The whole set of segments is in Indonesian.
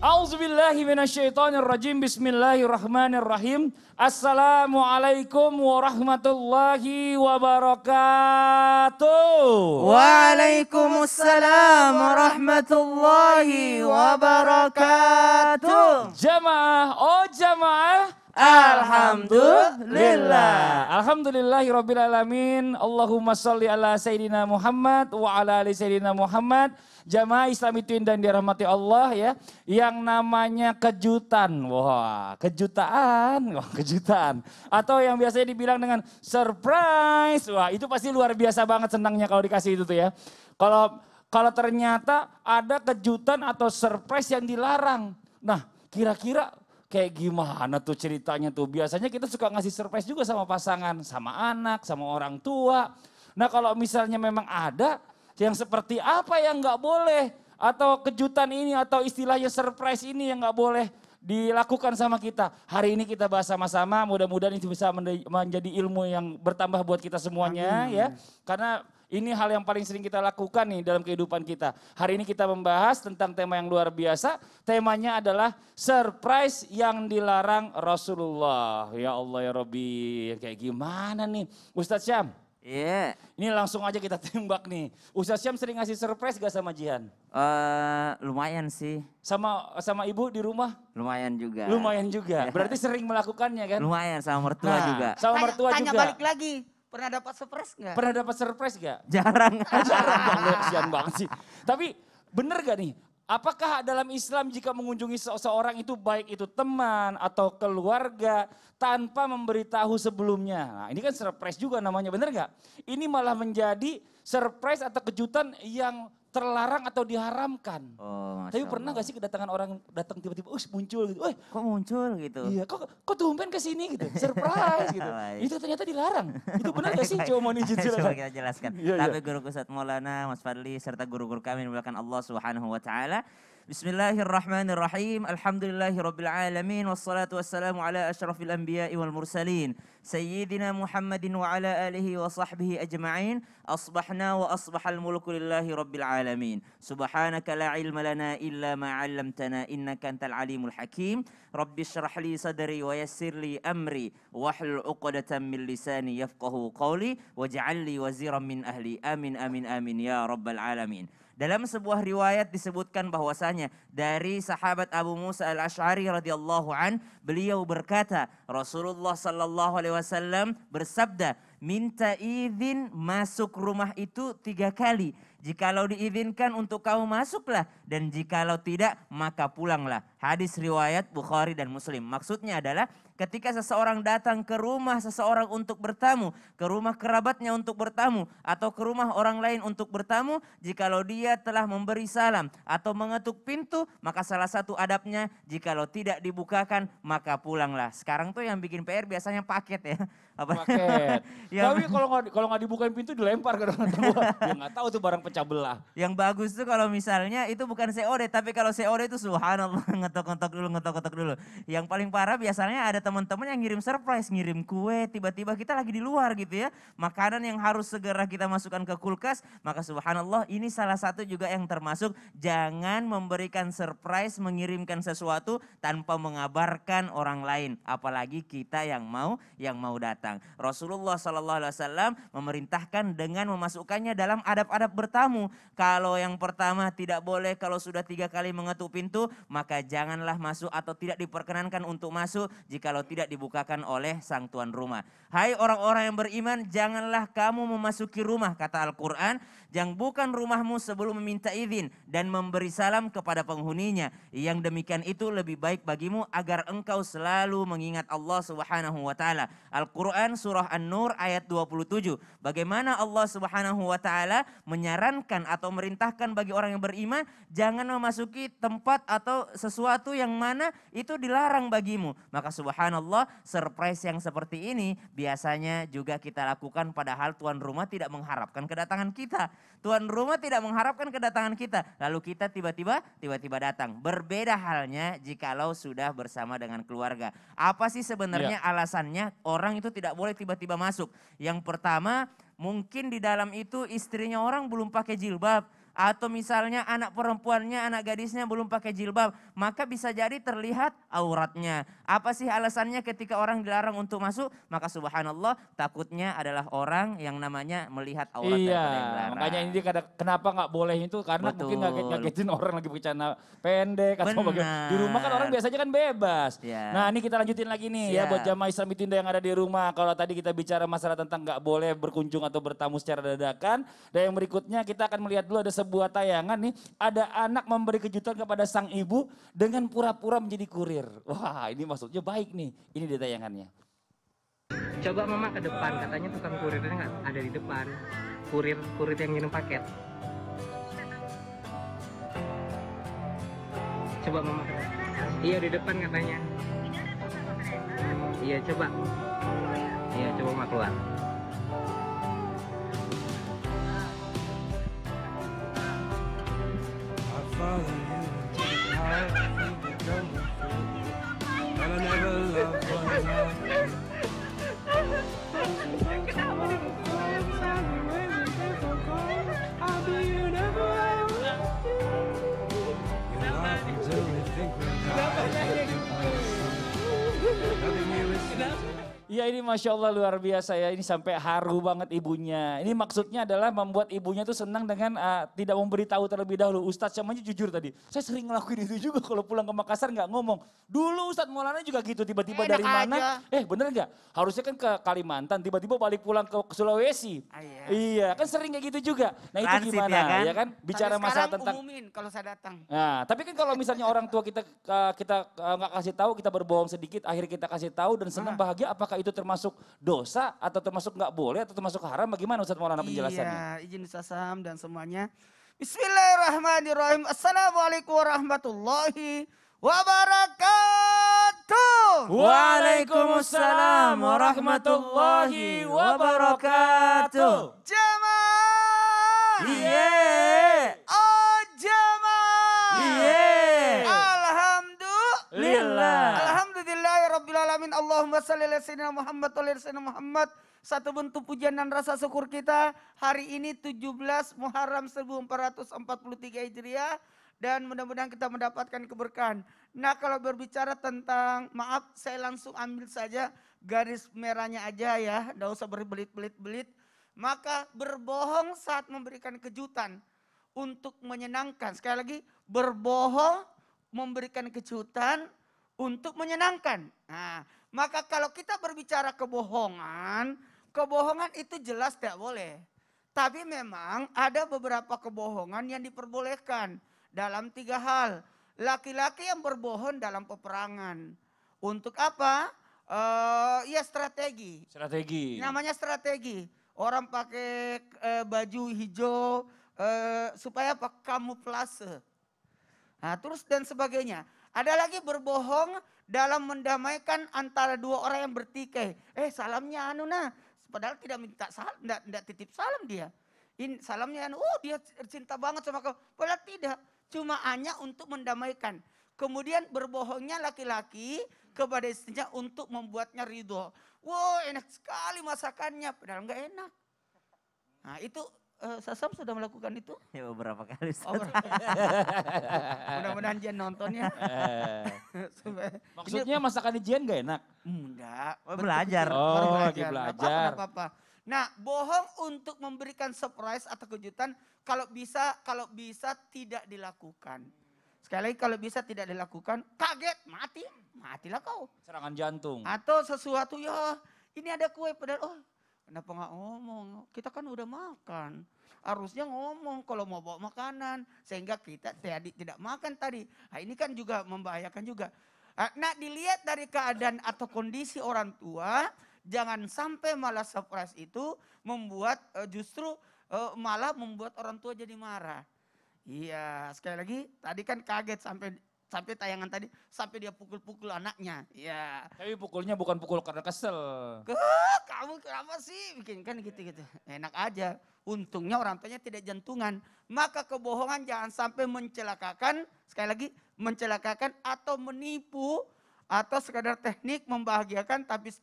A'udzubillahi minasyaitonirrajim. Bismillahirrahmanirrahim. Assalamualaikum warahmatullahi wabarakatuh. Waalaikumsalam warahmatullahi wabarakatuh. Jamaah, oh jamaah. Alhamdulillah. Alhamdulillahirabbil alamin. Allahumma shalli ala sayidina Muhammad wa ala ali sayidina Muhammad. Jamaah Islami Twin dan dirahmati Allah ya. Yang namanya kejutan. Wah, kejutaan. Wah, kejutan. Atau yang biasanya dibilang dengan surprise. Wah, itu pasti luar biasa banget senangnya kalau dikasih itu tuh ya. Kalau ternyata ada kejutan atau surprise yang dilarang. Nah, kira-kira kayak gimana tuh ceritanya tuh? Biasanya kita suka ngasih surprise juga sama pasangan, sama anak, sama orang tua. Nah kalau misalnya memang ada yang seperti apa yang nggak boleh, atau kejutan ini atau istilahnya surprise ini yang nggak boleh dilakukan sama kita. Hari ini kita bahas sama-sama, mudah-mudahan itu bisa menjadi ilmu yang bertambah buat kita semuanya. Amin. Ya. Karena ini hal yang paling sering kita lakukan nih dalam kehidupan kita. Hari ini kita membahas tentang tema yang luar biasa. Temanya adalah surprise yang dilarang Rasulullah. Ya Allah ya Rabbi, kayak gimana nih Ustadz Syam? Iya. Ini langsung aja kita tembak nih. Ustadz Syam sering ngasih surprise gak sama Jihan? Lumayan sih. Sama ibu di rumah? Lumayan juga. Lumayan juga. Berarti sering melakukannya kan? Lumayan sama mertua juga. Sama mertua tanya juga. Balik lagi. Pernah dapat surprise nggak? Pernah dapat surprise gak? Jarang. Jarang banget, kasihan banget sih. Tapi bener gak nih? Apakah dalam Islam jika mengunjungi seseorang itu baik itu teman atau keluarga tanpa memberitahu sebelumnya? Nah ini kan surprise juga namanya, bener gak? Ini malah menjadi surprise atau kejutan yang terlarang atau diharamkan. Oh, tapi pernah gak sih kedatangan orang datang tiba-tiba, muncul gitu. Kok muncul gitu? Iya, kok tumpen kesini gitu, surprise gitu. Itu ternyata dilarang. Itu benar gak sih? Coba mau izin silakan. Coba kita jelaskan. Tapi guru Ustadz Maulana, Mas Fadli, serta guru-guru kami dimuliakan Allah Subhanahu wa Ta'ala. Bismillahirrahmanirrahim. Alhamdulillahirabbil alamin wassalatu wassalamu ala asyrafil anbiya'i wal mursalin sayyidina Muhammadin wa ala alihi wa sahbihi ajma'in. Asbahna wa asbahal mulku lillahi rabbil alamin. Subhanaka la ilma lana illa ma 'allamtana innaka antal alimul hakim. Rabbi shrah li sadri wa yassir li amri wahlul 'uqdatam min lisani yafqahu qawli waj'al li waziran min ahli. Amin amin amin ya rabbal alamin. Dalam sebuah riwayat disebutkan bahwasanya dari sahabat Abu Musa al-Asy'ari radhiyallahu an, beliau berkata, Rasulullah sallallahu alaihi wasallam bersabda, minta izin masuk rumah itu 3 kali. Jikalau diizinkan untuk kamu masuklah, dan jikalau tidak maka pulanglah. Hadis riwayat Bukhari dan Muslim. Maksudnya adalah ketika seseorang datang ke rumah seseorang untuk bertamu, ke rumah kerabatnya untuk bertamu, atau ke rumah orang lain untuk bertamu, jikalau dia telah memberi salam atau mengetuk pintu, maka salah satu adabnya jikalau tidak dibukakan maka pulanglah. Sekarang tuh yang bikin PR biasanya paket ya. Paket. Tapi kalau nggak dibukain pintu dilempar ke orang tua. Ya nggak tahu tuh barang pecah belah. Yang bagus tuh kalau misalnya itu bukan COD, tapi kalau COD itu subhanallah ngetok-ngetok dulu. Yang paling parah biasanya ada teman-teman yang ngirim surprise, ngirim kue, tiba-tiba kita lagi di luar gitu ya. Makanan yang harus segera kita masukkan ke kulkas, maka subhanallah ini salah satu juga yang termasuk jangan memberikan surprise, mengirimkan sesuatu tanpa mengabarkan orang lain, apalagi kita yang mau datang. Rasulullah SAW memerintahkan dengan memasukkannya dalam adab-adab bertamu. Kalau yang pertama tidak boleh kalau sudah 3 kali mengetuk pintu, maka janganlah masuk atau tidak diperkenankan untuk masuk jikalau tidak dibukakan oleh sang tuan rumah. Hai orang-orang yang beriman, janganlah kamu memasuki rumah, kata Al-Quran, yang bukan rumahmu sebelum meminta izin dan memberi salam kepada penghuninya. Yang demikian itu lebih baik bagimu agar engkau selalu mengingat Allah Subhanahu wa Ta'ala. Al-Quran surah An-Nur ayat 27. Bagaimana Allah Subhanahu wa Ta'ala menyarankan atau merintahkan bagi orang yang beriman jangan memasuki tempat atau sesuatu yang mana itu dilarang bagimu. Maka subhanallah, surprise yang seperti ini biasanya juga kita lakukan padahal tuan rumah tidak mengharapkan kedatangan kita. Tuan rumah tidak mengharapkan kedatangan kita, lalu kita tiba-tiba datang. Berbeda halnya jikalau sudah bersama dengan keluarga. Apa sih sebenarnya alasannya orang itu tidak boleh tiba-tiba masuk? Yang pertama, mungkin di dalam itu istrinya orang belum pakai jilbab atau misalnya anak perempuannya, anak gadisnya belum pakai jilbab, maka bisa jadi terlihat auratnya. Apa sih alasannya ketika orang dilarang untuk masuk? Maka subhanallah, takutnya adalah orang yang namanya melihat aurat Iya, daripada yang dilarang. makanya ini dia kenapa nggak boleh itu karena mungkin Betul. ngagetin orang lagi bercanda pendek atau bagaimana. Di rumah kan orang Benar. biasanya kan bebas. Ya. Nah ini kita lanjutin lagi nih ya Siap. buat jamaah Islam Itinda yang ada di rumah. Kalau tadi kita bicara masalah tentang nggak boleh berkunjung atau bertamu secara dadakan. Dan yang berikutnya kita akan melihat dulu ada sebuah tayangan nih. Ada anak memberi kejutan kepada sang ibu dengan pura-pura menjadi kurir. Wah ini maksudnya baik nih. Ini dia tayangannya. Coba mama ke depan, katanya tukang kurirnya nggak ada di depan. Kurir yang ngirim paket. Coba mama ke depan. Iya di depan katanya. Iya coba. Iya coba mama keluar. Iya ini Masya Allah luar biasa ya, ini sampai haru banget ibunya. Ini maksudnya adalah membuat ibunya tuh senang dengan tidak memberitahu terlebih dahulu. Ustadz Syamanya jujur tadi, saya sering ngelakuin itu juga kalau pulang ke Makassar nggak ngomong. Dulu Ustadz Maulana juga gitu, tiba-tiba Enak dari mana, aja. bener nggak? Harusnya kan ke Kalimantan, tiba-tiba balik pulang ke Sulawesi. Iya. Iya kan sering kayak gitu juga. Nah itu Transit gimana ya kan? Bicara Tapi masalah sekarang tentang... umumin kalau saya datang. Nah, tapi kan kalau misalnya orang tua kita nggak kasih tahu, kita berbohong sedikit, akhirnya kita kasih tahu dan senang bahagia, apakah itu termasuk dosa atau termasuk nggak boleh atau termasuk haram? Bagaimana Ustadz Maulana penjelasannya? Iya, izin Ustaz Sam dan semuanya. Bismillahirrahmanirrahim. Assalamualaikum warahmatullahi wabarakatuh. Waalaikumsalam warahmatullahi wabarakatuh. Jamaah. Iya. Oh jamaah. Iya. Alhamdulillah. Alhamdulillahirrabbilalamin. Allahumma salli ala sayyidina Muhammad wa ala sayyidina Muhammad. Satu bentuk pujian dan rasa syukur kita hari ini 17 Muharram 1443 Hijriah. Dan mudah-mudahan kita mendapatkan keberkahan. Nah kalau berbicara tentang, maaf saya langsung ambil saja garis merahnya aja ya. Tidak usah berbelit-belit-belit. Maka berbohong saat memberikan kejutan untuk menyenangkan. Sekali lagi berbohong memberikan kejutan untuk menyenangkan. Nah, maka kalau kita berbicara kebohongan, kebohongan itu jelas tidak boleh. Tapi memang ada beberapa kebohongan yang diperbolehkan dalam 3 hal. Laki-laki yang berbohong dalam peperangan. Untuk apa? Ya strategi. Strategi. Namanya strategi. Orang pakai baju hijau supaya apa? Kamuflase. Nah, terus dan sebagainya. Ada lagi berbohong dalam mendamaikan antara 2 orang yang bertikai. Salamnya anu nah. Padahal tidak minta salam, tidak titip salam dia. Ini salamnya anu, dia cinta banget sama kau. Padahal tidak. Cuma hanya untuk mendamaikan. Kemudian berbohongnya laki-laki kepada istrinya untuk membuatnya ridho. Wow enak sekali masakannya, padahal nggak enak. Nah itu Sasam sudah melakukan itu? Ya beberapa kali. Mudah-mudahan dia nontonnya. Maksudnya masakan Jian gak enak? Enggak. Belajar. Oh, lagi Nggak belajar. apa-apa. Nah bohong untuk memberikan surprise atau kejutan kalau bisa tidak dilakukan. Sekali lagi kalau bisa tidak dilakukan, kaget, matilah kau. Serangan jantung. Atau sesuatu ya ini ada kue padahal kenapa nggak ngomong? Kita kan udah makan. Harusnya ngomong kalau mau bawa makanan sehingga kita tidak makan tadi. Nah, ini kan juga membahayakan juga. Nah dilihat dari keadaan atau kondisi orang tua, jangan sampai malah surprise itu membuat justru malah membuat orang tua jadi marah. Iya, sekali lagi tadi kan kaget sampai tayangan tadi sampai dia pukul-pukul anaknya. Iya. Tapi pukulnya bukan pukul karena kesel. Kamu kenapa sih bikin kan gitu-gitu. Enak aja. Untungnya orang tuanya tidak jantungan. Maka kebohongan jangan sampai mencelakakan, sekali lagi mencelakakan atau menipu atau sekadar teknik membahagiakan tapi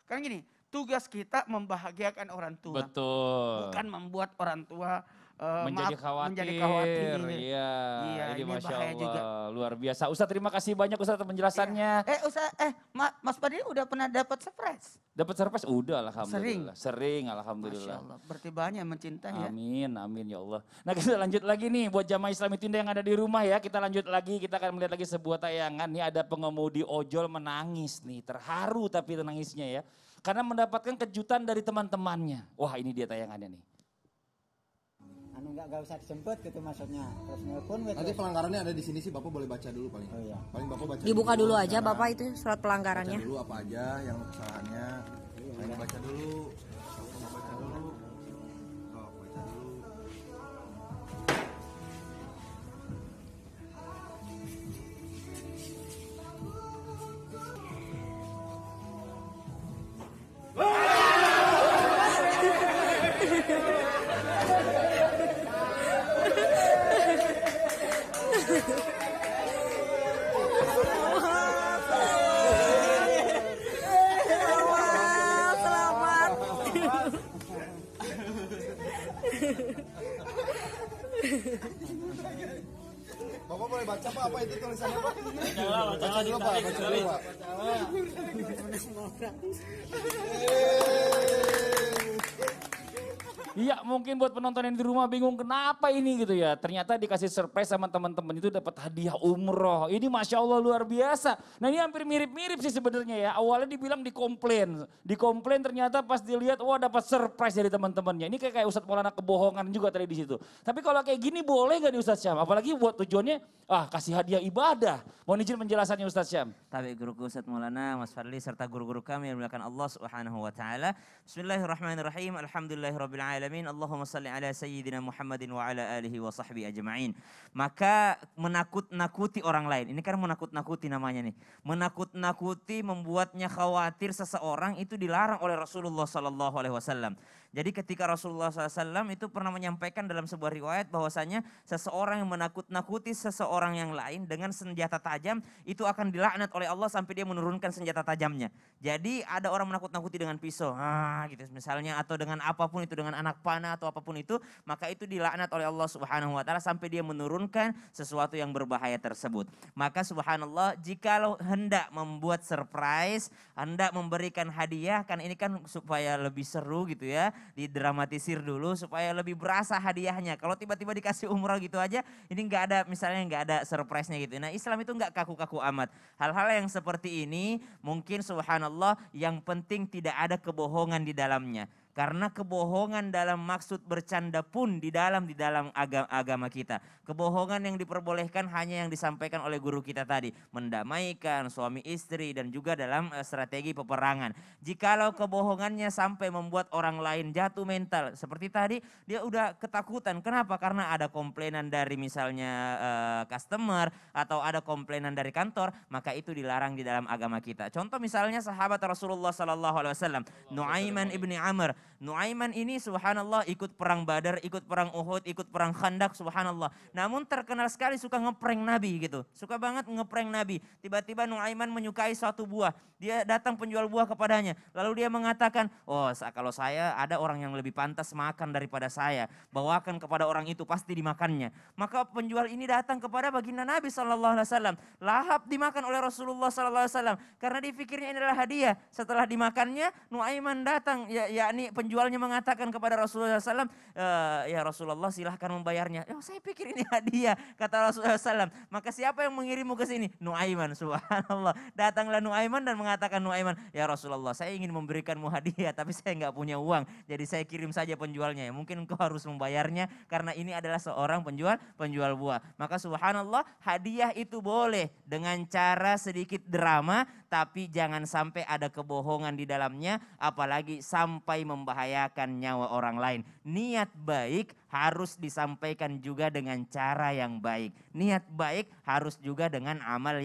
kan gini, tugas kita membahagiakan orang tua. Betul. Bukan membuat orang tua menjadi khawatir. menjadi khawatir. Iya, Iya, ini ini Masya bahaya Allah, juga. luar biasa. Ustaz terima kasih banyak Ustaz atas penjelasannya. Mas Fadli udah pernah dapat surprise? Dapat surprise? Udah alhamdulillah. Sering Masya alhamdulillah. Allah, berarti banyak yang mencintai ya. Amin, amin ya Allah. Nah kita lanjut lagi nih buat jamaah Islam itu yang ada di rumah ya. Kita lanjut lagi, kita akan melihat lagi sebuah tayangan. Nih ada pengemudi ojol menangis nih, terharu tapi nangisnya ya. Karena mendapatkan kejutan dari teman-temannya. Wah ini dia tayangannya nih. Anu nggak usah dijemput gitu maksudnya. Terus nelpon Nanti pelanggarannya ada di sini sih, Bapak boleh baca dulu paling. Oh iya. Paling Bapak baca Dibuka dulu aja secara- Bapak itu surat Baca pelanggarannya. dulu apa aja yang kesalahannya. Paling baca dulu. Baca dulu. Oh, baca dulu. Bapak boleh baca Pak, apa itu tulisannya Pak? Baca dulu Pak, baca dulu Pak. Iya mungkin buat penonton yang di rumah bingung kenapa ini gitu ya. Ternyata dikasih surprise sama teman-teman itu dapat hadiah umroh. Ini Masya Allah luar biasa. Nah ini hampir mirip-mirip sih sebenarnya ya. Awalnya dibilang dikomplain. Dikomplain ternyata pas dilihat wah dapat surprise dari teman-temannya. Ini kayak Ustadz Maulana kebohongan juga tadi di situ. Tapi kalau kayak gini boleh gak di Ustadz Syam? Apalagi buat tujuannya kasih hadiah ibadah. Mohon izin penjelasannya Ustadz Syam. Tapi guruku Ustadz Maulana, Mas Fadli serta guru-guru kami yang dimuliakan Allah Subhanahu wa taala. Bismillahirrahmanirrahim. Alhamdulillahirabbil alamin. Allahumma salli ala sayyidina Muhammadin wa ala alihi wa sahbihi ajma'in. Maka menakut-nakuti orang lain. Ini kan menakut-nakuti namanya nih. Menakut-nakuti membuatnya khawatir seseorang itu dilarang oleh Rasulullah sallallahu alaihi wasallam. Jadi ketika Rasulullah SAW itu pernah menyampaikan dalam sebuah riwayat bahwasanya seseorang yang menakut-nakuti seseorang yang lain dengan senjata tajam itu akan dilaknat oleh Allah sampai dia menurunkan senjata tajamnya. Jadi ada orang menakut-nakuti dengan pisau, gitu misalnya, atau dengan apapun itu, dengan anak panah atau apapun itu, maka itu dilaknat oleh Allah Subhanahu wa taala sampai dia menurunkan sesuatu yang berbahaya tersebut. Maka subhanallah, jikalau hendak membuat surprise, hendak memberikan hadiah, kan ini kan supaya lebih seru gitu ya, didramatisir dulu supaya lebih berasa hadiahnya. Kalau tiba-tiba dikasih umroh gitu aja, ini nggak ada, misalnya nggak ada surprise-nya gitu. Nah Islam itu nggak kaku-kaku amat. Hal-hal yang seperti ini mungkin subhanallah yang penting tidak ada kebohongan di dalamnya. Karena kebohongan dalam maksud bercanda pun di dalam agama kita. Kebohongan yang diperbolehkan hanya yang disampaikan oleh guru kita tadi. Mendamaikan suami istri dan juga dalam strategi peperangan. Jikalau kebohongannya sampai membuat orang lain jatuh mental. Seperti tadi dia udah ketakutan. Kenapa? Karena ada komplainan dari misalnya customer atau ada komplainan dari kantor. Maka itu dilarang di dalam agama kita. Contoh misalnya sahabat Rasulullah SAW. Nuaiman ibni Amr. Nuaiman ini subhanallah ikut perang Badar, ikut perang Uhud, ikut perang Khandak subhanallah. Namun terkenal sekali suka ngeprank Nabi gitu. Suka banget ngeprank Nabi. Tiba-tiba Nuaiman menyukai suatu buah. Dia datang penjual buah kepadanya. Lalu dia mengatakan, kalau saya ada orang yang lebih pantas makan daripada saya. Bawakan kepada orang itu pasti dimakannya. Maka penjual ini datang kepada baginda Nabi SAW. Lahap dimakan oleh Rasulullah SAW. Karena dipikirnya ini adalah hadiah. Setelah dimakannya Nuaiman datang, yakni penjualnya mengatakan kepada Rasulullah SAW, ya Rasulullah silahkan membayarnya. Saya pikir ini hadiah, kata Rasulullah SAW. Maka siapa yang mengirimmu ke sini? Nuaiman, subhanallah. Datanglah Nuaiman dan mengatakan Nuaiman, ya Rasulullah saya ingin memberikanmu hadiah tapi saya nggak punya uang. Jadi saya kirim saja penjualnya. Mungkin engkau harus membayarnya karena ini adalah seorang penjual buah. Maka subhanallah hadiah itu boleh dengan cara sedikit drama tapi jangan sampai ada kebohongan di dalamnya apalagi sampai membahayakan nyawa orang lain. Niat baik harus disampaikan juga dengan cara yang baik. Niat baik harus juga dengan amal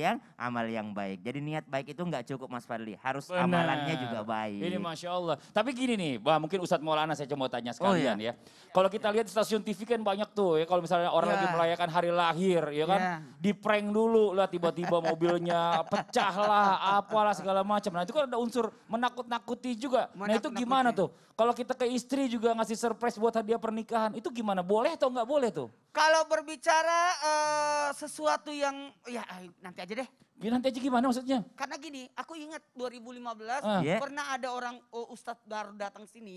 yang baik. Jadi niat baik itu nggak cukup Mas Fadli, harus Benar. amalannya juga baik. Ini Masya Allah. Tapi gini nih, mungkin Ustadz Maulana saya cuma tanya sekalian iya. ya. Kalau kita lihat stasiun TV kan banyak tuh ya, kalau misalnya orang Ya. lagi merayakan hari lahir ya kan, Ya. di prank dulu lah tiba-tiba mobilnya pecah lah, apalah segala macam. Nah itu kan ada unsur menakut-nakuti juga. Nah itu Menakut-nakuti. gimana tuh? Kalau kita ke istri juga ngasih surprise buat hadiah pernikahan, itu tuh gimana? Boleh atau nggak boleh tuh? Kalau berbicara sesuatu yang ya nanti aja deh. Nanti aja gimana maksudnya? Karena gini, aku ingat 2015 Iya. pernah ada orang Ustadz baru datang sini,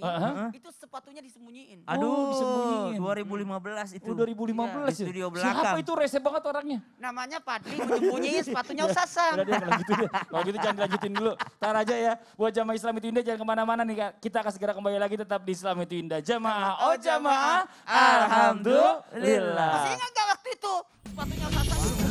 itu sepatunya disembunyiin. Aduh, disembunyiin. 2015 itu. 2015 Di studio Siapa belakang. itu rese banget orangnya? Namanya Padli menyembunyiin sepatunya Ustadz Sam. Udah deh kalau gitu deh. Kalau gitu jangan dilanjutin dulu. Tar aja ya. Buat jamaah Islam itu Indah jangan kemana-mana nih Kak. Kita akan segera kembali lagi tetap di Islam itu Indah. Jamaah, oh jamaah. Alhamdulillah. Masih ingat gak waktu itu sepatunya Ustadz Sam?